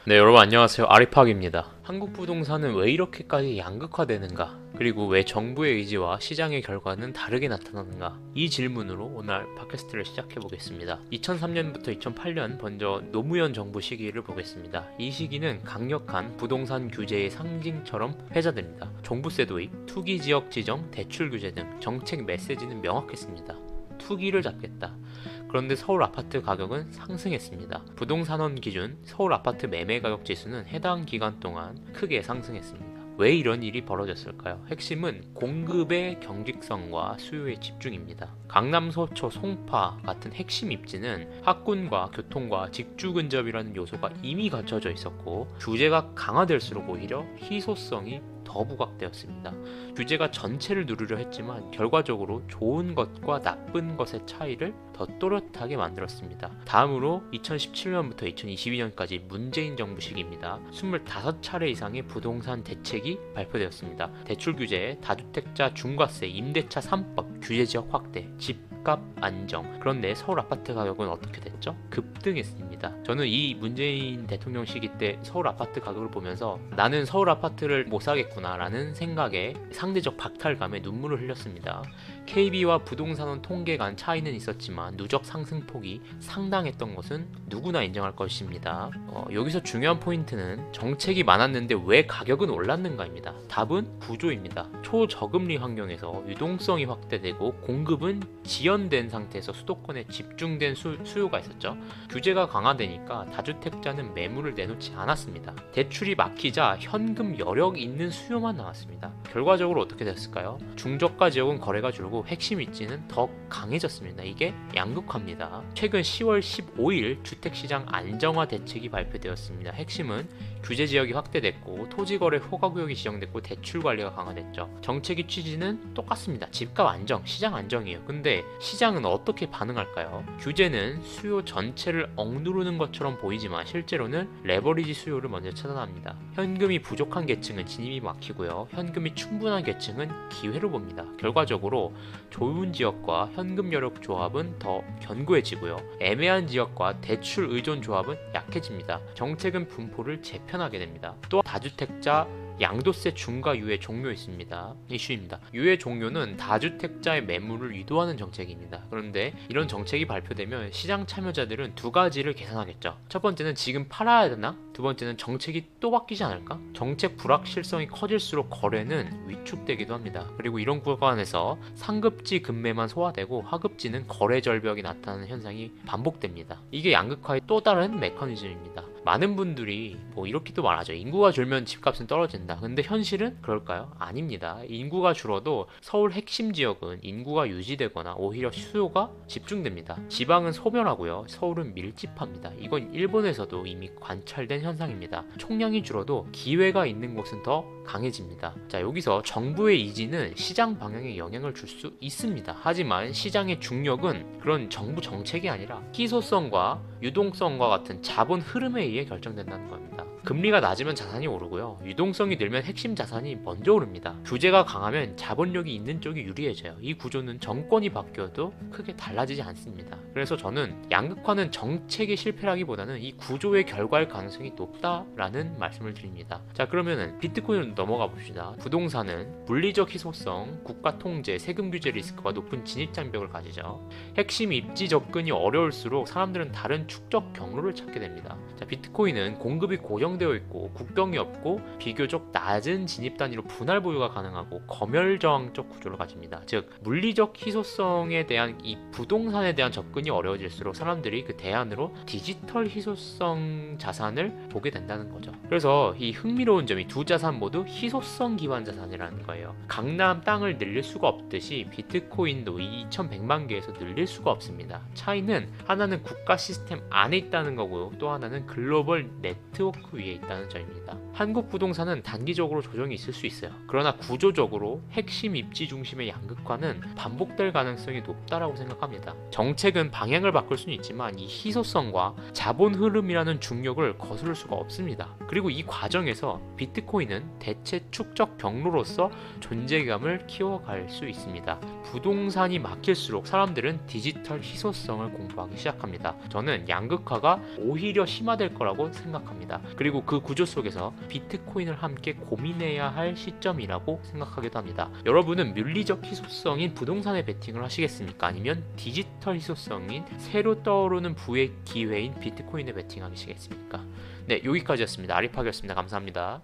네, 여러분 안녕하세요. 아리팍입니다. 한국 부동산은 왜 이렇게까지 양극화되는가? 그리고 왜 정부의 의지와 시장의 결과는 다르게 나타나는가? 이 질문으로 오늘 팟캐스트를 시작해 보겠습니다. 2003년부터 2008년 먼저 노무현 정부 시기를 보겠습니다. 이 시기는 강력한 부동산 규제의 상징처럼 회자됩니다. 종부세 도입, 투기 지역 지정, 대출 규제 등 정책 메시지는 명확했습니다. 투기를 잡겠다. 그런데 서울 아파트 가격은 상승했습니다. 부동산원 기준 서울 아파트 매매 가격 지수는 해당 기간 동안 크게 상승했습니다. 왜 이런 일이 벌어졌을까요? 핵심은 공급의 경직성과 수요의 집중입니다. 강남, 서초, 송파 같은 핵심 입지는 학군과 교통과 직주 근접이라는 요소가 이미 갖춰져 있었고, 규제가 강화될수록 오히려 희소성이 더 부각되었습니다. 규제가 전체를 누르려 했지만 결과적으로 좋은 것과 나쁜 것의 차이를 더 또렷하게 만들었습니다. 다음으로 2017년부터 2022년까지 문재인 정부 시기입니다. 25차례 이상의 부동산 대책이 발표되었습니다. 대출 규제, 다주택자 중과세, 임대차 3법, 규제지역 확대, 집값 안정. 그런데 서울 아파트 가격은 어떻게 됐죠? 급등했습니다. 저는 이 문재인 대통령 시기 때 서울 아파트 가격을 보면서 나는 서울 아파트를 못 사겠구나 라는 생각에 상대적 박탈감에 눈물을 흘렸습니다. KB와 부동산원 통계 간 차이는 있었지만 누적 상승폭이 상당했던 것은 누구나 인정할 것입니다. 여기서 중요한 포인트는 정책이 많았는데 왜 가격은 올랐는가입니다. 답은 구조입니다. 초저금리 환경에서 유동성이 확대되고 공급은 지연된 상태에서 수도권에 집중된 수요가 있었죠. 규제가 강화되니까 다주택자는 매물을 내놓지 않았습니다. 대출이 막히자 현금 여력 있는 수요만 나왔습니다. 결과적으로 어떻게 됐을까요? 중저가 지역은 거래가 줄고 핵심 입지는 더 강해졌습니다. 이게 양극화입니다. 최근 10월 15일 주택시장 안정화 대책이 발표되었습니다. 핵심은 규제 지역이 확대됐고 토지거래 허가구역이 지정됐고 대출 관리가 강화됐죠. 정책의 취지는 똑같습니다. 집값 안정, 시장 안정이에요. 근데 시장은 어떻게 반응할까요? 규제는 수요 전체를 억누르는 것처럼 보이지만 실제로는 레버리지 수요를 먼저 차단합니다. 현금이 부족한 계층은 진입이 막히고요. 현금이 충분한 계층은 기회로 봅니다. 결과적으로 좋은 지역과 현금 여력 조합은 더 견고해지고요. 애매한 지역과 대출 의존 조합은 약해집니다. 정책은 분포를 재편하게 됩니다. 또 다주택자 양도세 중과 유예 종료 있습니다. 이슈입니다. 유예 종료는 다주택자의 매물을 유도하는 정책입니다. 그런데 이런 정책이 발표되면 시장 참여자들은 두 가지를 계산하겠죠. 첫 번째는 지금 팔아야 되나? 두 번째는 정책이 또 바뀌지 않을까? 정책 불확실성이 커질수록 거래는 위축되기도 합니다. 그리고 이런 구간에서 상급지 급매만 소화되고 하급지는 거래 절벽이 나타나는 현상이 반복됩니다. 이게 양극화의 또 다른 메커니즘입니다. 많은 분들이 이렇게도 말하죠. 인구가 줄면 집값은 떨어진다. 근데 현실은 그럴까요? 아닙니다. 인구가 줄어도 서울 핵심 지역은 인구가 유지되거나 오히려 수요가 집중됩니다. 지방은 소멸하고요. 서울은 밀집합니다. 이건 일본에서도 이미 관찰된 현상입니다. 총량이 줄어도 기회가 있는 곳은 더 강해집니다. 자, 여기서 정부의 이지는 시장 방향에 영향을 줄 수 있습니다. 하지만 시장의 중력은 그런 정부 정책이 아니라 희소성과 유동성과 같은 자본 흐름에 의해 결정된다는 겁니다. 금리가 낮으면 자산이 오르고요. 유동성이 늘면 핵심 자산이 먼저 오릅니다. 규제가 강하면 자본력이 있는 쪽이 유리해져요. 이 구조는 정권이 바뀌어도 크게 달라지지 않습니다. 그래서 저는 양극화는 정책의 실패라기보다는 이 구조의 결과일 가능성이 높다라는 말씀을 드립니다. 자, 그러면은 비트코인으로 넘어가 봅시다. 부동산은 물리적 희소성, 국가 통제, 세금 규제 리스크와 높은 진입 장벽을 가지죠. 핵심 입지 접근이 어려울수록 사람들은 다른 축적 경로를 찾게 됩니다. 자, 비트코인은 공급이 고정되어 있고 국경이 없고 비교적 낮은 진입 단위로 분할 보유가 가능하고 검열 저항적 구조를 가집니다. 즉 물리적 희소성에 대한 이 부동산에 대한 접근이 어려워질수록 사람들이 그 대안으로 디지털 희소성 자산을 보게 된다는 거죠. 그래서 이 흥미로운 점이 두 자산 모두 희소성 기반 자산이라는 거예요. 강남 땅을 늘릴 수가 없듯이 비트코인도 2100만 개에서 늘릴 수가 없습니다. 차이는 하나는 국가 시스템 안에 있다는 거고요. 또 하나는 글로벌 네트워크 위에 있다는 점입니다. 한국 부동산은 단기적으로 조정이 있을 수 있어요. 그러나 구조적으로 핵심 입지 중심의 양극화는 반복될 가능성이 높다라고 생각합니다. 정책은 방향을 바꿀 수는 있지만 이 희소성과 자본 흐름이라는 중력을 거스를 수가 없습니다. 그리고 이 과정에서 비트코인은 해체 축적 경로로서 존재감을 키워갈 수 있습니다. 부동산이 막힐수록 사람들은 디지털 희소성을 공부하기 시작합니다. 저는 양극화가 오히려 심화될 거라고 생각합니다. 그리고 그 구조 속에서 비트코인을 함께 고민해야 할 시점이라고 생각하기도 합니다. 여러분은 물리적 희소성인 부동산에 베팅을 하시겠습니까? 아니면 디지털 희소성인 새로 떠오르는 부의 기회인 비트코인에 베팅하시겠습니까? 네, 여기까지였습니다. 아리팍이었습니다. 감사합니다.